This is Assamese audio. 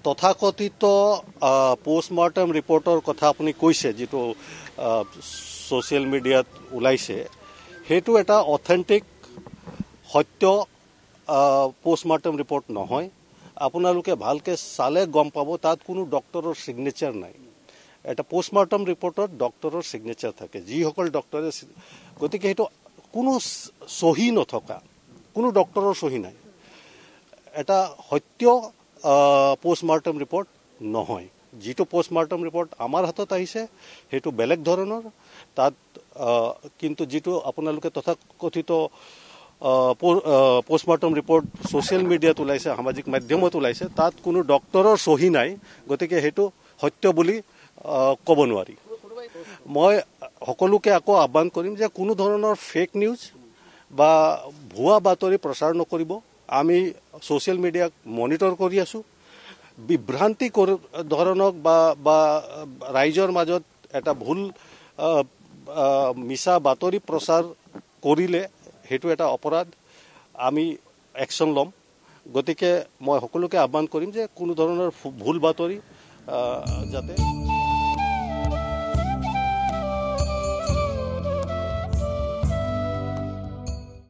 তথাকথিত পোষ্টমৰ্টেম ৰিপৰ্টৰ কথা আপুনি কৈছে, যিটো ছ'চিয়েল মিডিয়াত ওলাইছে, সেইটো এটা অথেণ্টিক সত্য পোষ্টমৰ্টেম ৰিপৰ্ট নহয়। আপোনালোকে ভালকৈ চালে গম পাব, তাত কোনো ডক্টৰৰ ছিগনেচাৰ নাই। এটা পোষ্টমৰ্টেম ৰিপৰ্টত ডক্টৰৰ ছিগনেচাৰ থাকে, যিসকল ডক্টৰে, গতিকে সেইটো কোনো চহী নথকা, কোনো ডক্টৰৰ চহী নাই। এটা সত্য পোষ্টমৰ্টেম ৰিপৰ্ট নহয়। যিটো পোষ্টমৰ্টেম ৰিপৰ্ট আমাৰ হাতত আহিছে সেইটো বেলেগ ধৰণৰ। তাত কিন্তু যিটো আপোনালোকে তথাকথিত পোষ্টমৰ্টেম ৰিপৰ্ট ছ'চিয়েল মিডিয়াত ওলাইছে, সামাজিক মাধ্যমত ওলাইছে, তাত কোনো ডক্টৰৰ চহী নাই। গতিকে সেইটো সত্য বুলি ক'ব নোৱাৰি। মই সকলোকে আকৌ আহ্বান কৰিম যে কোনো ধৰণৰ ফেক নিউজ বা ভুৱা বাতৰি প্ৰচাৰ নকৰিব। আমি ছ'চিয়েল মিডিয়াক মনিটৰ কৰি আছোঁ। বিভ্ৰান্তি ধৰণক বা ৰাইজৰ মাজত এটা ভুল মিছা বাতৰি প্ৰচাৰ কৰিলে সেইটো এটা অপৰাধ, আমি একশ্যন ল'ম। গতিকে মই সকলোকে আহ্বান কৰিম যে কোনো ধৰণৰ ভুল বাতৰি যাতে